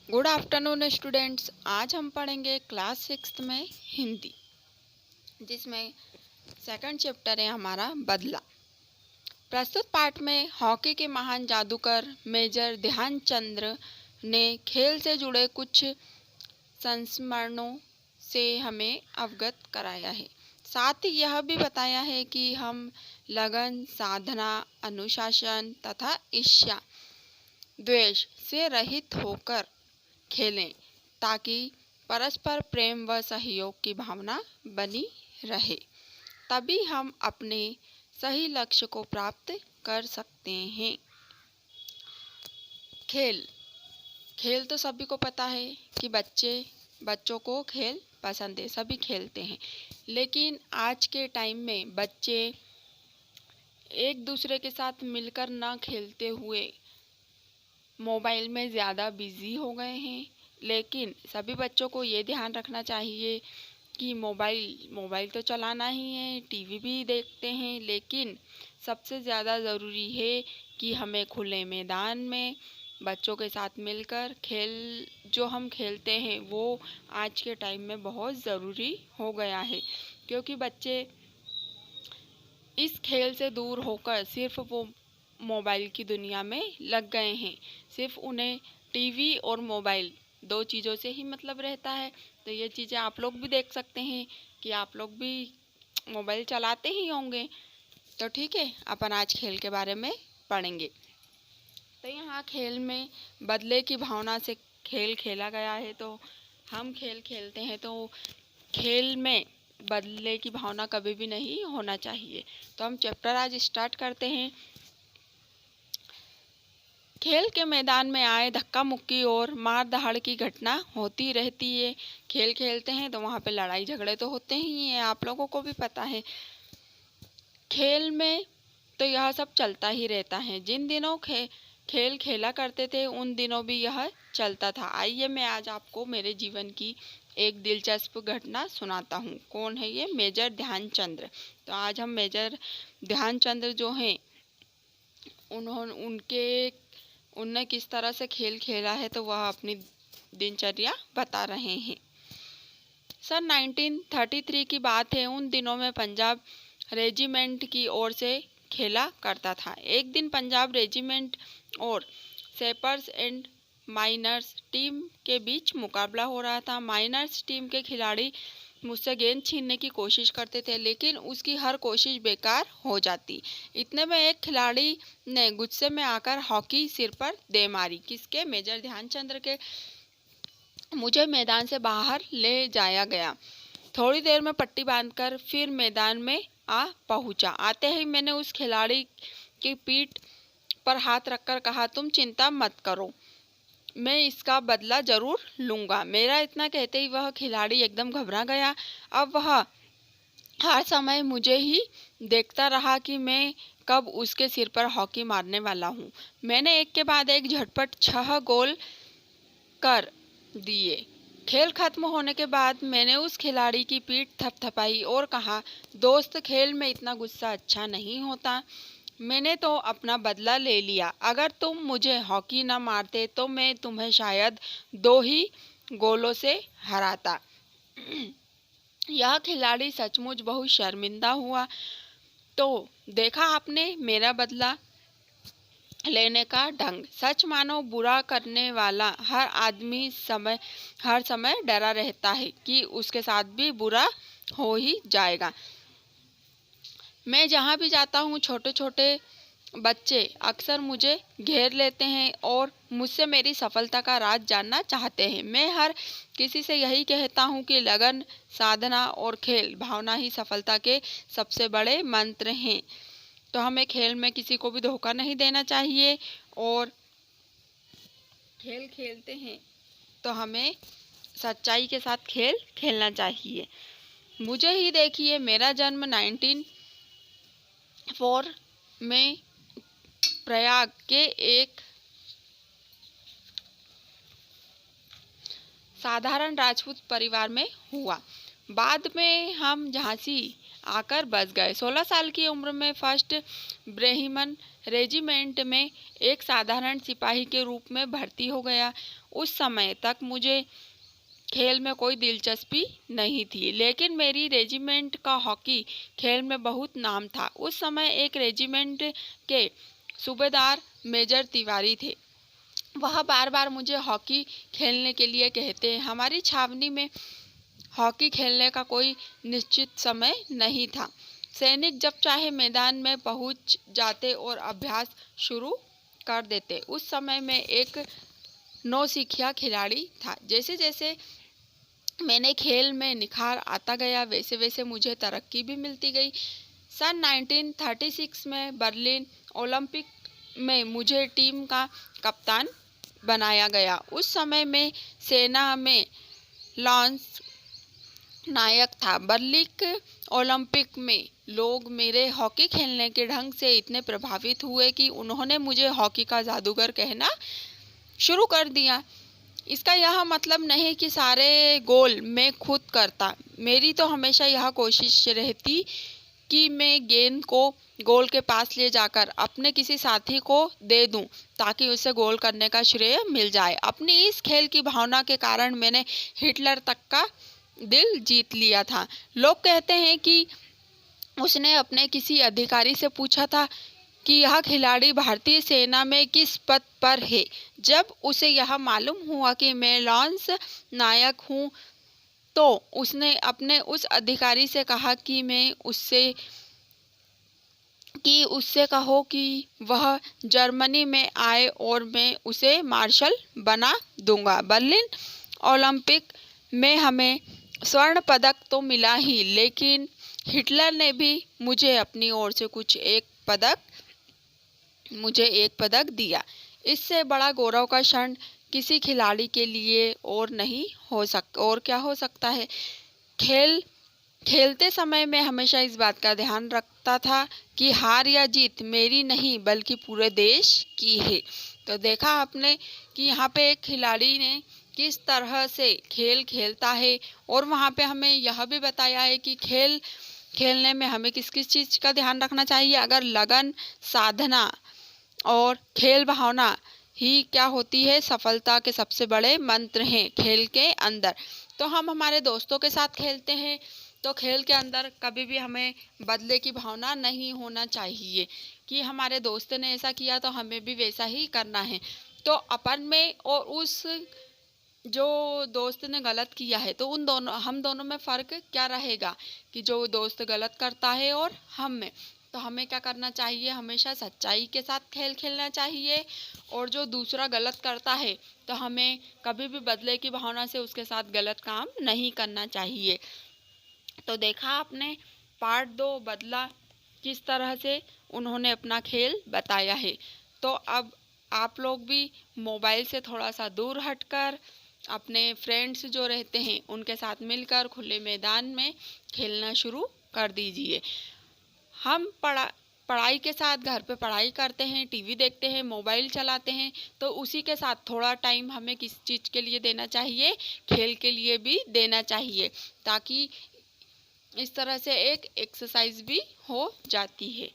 Good afternoon students. आज हम पढ़ेंगे क्लास 6 में हिंदी, जिसमें सेकंड चैप्टर है हमारा बदला। प्रस्तुत पाठ में हॉकी के महान जादूगर मेजर ध्यानचंद ने खेल से जुड़े कुछ संस्मरणों से हमें अवगत कराया है। साथ ही यह भी बताया है कि हम लगन, साधना, अनुशासन तथा ईर्ष्या, द्वेष से रहित होकर खेलें, ताकि परस्पर प्रेम व सहयोग की भावना बनी रहे। तभी हम अपने सही लक्ष्य को प्राप्त कर सकते हैं। खेल खेल तो सभी को पता है कि बच्चों को खेल पसंद है, सभी खेलते हैं। लेकिन आज के टाइम में बच्चे एक दूसरे के साथ मिलकर ना खेलते हुए मोबाइल में ज़्यादा बिज़ी हो गए हैं। लेकिन सभी बच्चों को ये ध्यान रखना चाहिए कि मोबाइल तो चलाना ही है, टीवी भी देखते हैं, लेकिन सबसे ज़्यादा ज़रूरी है कि हमें खुले मैदान में बच्चों के साथ मिलकर जो हम खेलते हैं वो आज के टाइम में बहुत ज़रूरी हो गया है। क्योंकि बच्चे इस खेल से दूर होकर सिर्फ वो मोबाइल की दुनिया में लग गए हैं। सिर्फ उन्हें टीवी और मोबाइल, दो चीज़ों से ही मतलब रहता है। तो ये चीज़ें आप लोग भी देख सकते हैं कि आप लोग भी मोबाइल चलाते ही होंगे। तो ठीक है, अपन आज खेल के बारे में पढ़ेंगे। तो यहाँ खेल में बदले की भावना से खेल खेला गया है। तो हम खेल खेलते हैं तो खेल में बदले की भावना कभी भी नहीं होना चाहिए। तो हम चैप्टर आज स्टार्ट करते हैं। खेल के मैदान में आए धक्का मुक्की और मार दहाड़ की घटना होती रहती है। खेल खेलते हैं तो वहाँ पे लड़ाई झगड़े तो होते ही हैं, आप लोगों को भी पता है। खेल में तो यह सब चलता ही रहता है। जिन दिनों खेल खेला करते थे उन दिनों भी यह चलता था। आइए मैं आज आपको मेरे जीवन की एक दिलचस्प घटना सुनाता हूँ। कौन है ये? मेजर ध्यानचंद। तो आज हम मेजर ध्यानचंद जो हैं उनने किस तरह से खेल खेला है तो वह अपनी दिनचर्या बता रहे हैं। सन 1933 की बात है। उन दिनों में पंजाब रेजिमेंट की ओर से खेला करता था। एक दिन पंजाब रेजिमेंट और सेपर्स एंड माइनर्स टीम के बीच मुकाबला हो रहा था। माइनर्स टीम के खिलाड़ी मुझसे गेंद छीनने की कोशिश करते थे, लेकिन उसकी हर कोशिश बेकार हो जाती। इतने में एक खिलाड़ी ने गुस्से में आकर हॉकी सिर पर दे मारी। किसके? मेजर ध्यानचंद के। मुझे मैदान से बाहर ले जाया गया। थोड़ी देर में पट्टी बांधकर फिर मैदान में आ पहुंचा। आते ही मैंने उस खिलाड़ी की पीठ पर हाथ रखकर कहा, तुम चिंता मत करो, मैं इसका बदला जरूर लूंगा। मेरा इतना कहते ही वह खिलाड़ी एकदम घबरा गया। अब वह हर समय मुझे ही देखता रहा कि मैं कब उसके सिर पर हॉकी मारने वाला हूँ। मैंने एक के बाद एक झटपट 6 गोल कर दिए। खेल खत्म होने के बाद मैंने उस खिलाड़ी की पीठ थपथपाई और कहा, दोस्त, खेल में इतना गुस्सा अच्छा नहीं होता। मैंने तो अपना बदला ले लिया। अगर तुम मुझे हॉकी न मारते तो मैं तुम्हें शायद 2 ही गोलों से हराता। यह खिलाड़ी सचमुच बहुत शर्मिंदा हुआ। तो देखा आपने मेरा बदला लेने का ढंग। सच मानो, बुरा करने वाला हर आदमी हर समय डरा रहता है कि उसके साथ भी बुरा हो ही जाएगा। मैं जहाँ भी जाता हूँ छोटे छोटे बच्चे अक्सर मुझे घेर लेते हैं और मुझसे मेरी सफलता का राज जानना चाहते हैं। मैं हर किसी से यही कहता हूँ कि लगन, साधना और खेल भावना ही सफलता के सबसे बड़े मंत्र हैं। तो हमें खेल में किसी को भी धोखा नहीं देना चाहिए और खेल खेलते हैं तो हमें सच्चाई के साथ खेल खेलना चाहिए। मुझे ही देखिए, मेरा जन्म 1904 में प्रयाग के एक साधारण राजपूत परिवार में हुआ। बाद में हम झांसी आकर बस गए। 16 साल की उम्र में फर्स्ट ब्रेहिमन रेजिमेंट में एक साधारण सिपाही के रूप में भर्ती हो गया। उस समय तक मुझे खेल में कोई दिलचस्पी नहीं थी, लेकिन मेरी रेजिमेंट का हॉकी खेल में बहुत नाम था। उस समय एक रेजिमेंट के सूबेदार मेजर तिवारी थे। वह बार बार मुझे हॉकी खेलने के लिए कहते। हमारी छावनी में हॉकी खेलने का कोई निश्चित समय नहीं था। सैनिक जब चाहे मैदान में पहुंच जाते और अभ्यास शुरू कर देते। उस समय मैं एक नौसिखिया खिलाड़ी था। जैसे जैसे मैंने खेल में निखार आता गया, वैसे वैसे मुझे तरक्की भी मिलती गई। सन 1936 में बर्लिन ओलंपिक में मुझे टीम का कप्तान बनाया गया। उस समय मैं सेना में लॉन्स नायक था। बर्लिन ओलंपिक में लोग मेरे हॉकी खेलने के ढंग से इतने प्रभावित हुए कि उन्होंने मुझे हॉकी का जादूगर कहना शुरू कर दिया। इसका यह मतलब नहीं कि सारे गोल मैं खुद करता। मेरी तो हमेशा यह कोशिश रहती कि मैं गेंद को गोल के पास ले जाकर अपने किसी साथी को दे दूं, ताकि उसे गोल करने का श्रेय मिल जाए। अपनी इस खेल की भावना के कारण मैंने हिटलर तक का दिल जीत लिया था। लोग कहते हैं कि उसने अपने किसी अधिकारी से पूछा था कि यह खिलाड़ी भारतीय सेना में किस पद पर है। जब उसे यह मालूम हुआ कि मैं लॉन्स नायक हूँ, तो उसने अपने उस अधिकारी से कहा कि उससे कहो कि वह जर्मनी में आए और मैं उसे मार्शल बना दूंगा। बर्लिन ओलंपिक में हमें स्वर्ण पदक तो मिला ही, लेकिन हिटलर ने भी मुझे अपनी ओर से एक पदक दिया। इससे बड़ा गौरव का क्षण किसी खिलाड़ी के लिए और क्या हो सकता है। खेलते समय मैं हमेशा इस बात का ध्यान रखता था कि हार या जीत मेरी नहीं बल्कि पूरे देश की है। तो देखा आपने कि यहाँ पे एक खिलाड़ी ने किस तरह से खेल खेलता है, और वहाँ पे हमें यह भी बताया है कि खेलने में हमें किस किस चीज़ का ध्यान रखना चाहिए। अगर लगन, साधना और खेल भावना ही क्या होती है, सफलता के सबसे बड़े मंत्र हैं खेल के अंदर। तो हम हमारे दोस्तों के साथ खेलते हैं, तो खेल के अंदर कभी भी हमें बदले की भावना नहीं होना चाहिए कि हमारे दोस्त ने ऐसा किया तो हमें भी वैसा ही करना है। तो अपन में और उस जो दोस्त ने गलत किया है, तो हम दोनों में फ़र्क क्या रहेगा कि जो दोस्त गलत करता है और हम में। तो हमें क्या करना चाहिए, हमेशा सच्चाई के साथ खेल खेलना चाहिए, और जो दूसरा गलत करता है तो हमें कभी भी बदले की भावना से उसके साथ गलत काम नहीं करना चाहिए। तो देखा आपने पार्ट 2 बदला किस तरह से उन्होंने अपना खेल बताया है। तो अब आप लोग भी मोबाइल से थोड़ा सा दूर हटकर अपने फ्रेंड्स जो रहते हैं उनके साथ मिलकर खुले मैदान में खेलना शुरू कर दीजिए। हम पढ़ाई के साथ घर पे पढ़ाई करते हैं, टीवी देखते हैं, मोबाइल चलाते हैं, तो उसी के साथ थोड़ा टाइम हमें किस चीज़ के लिए देना चाहिए, खेल के लिए भी देना चाहिए, ताकि इस तरह से एक एक्सरसाइज भी हो जाती है।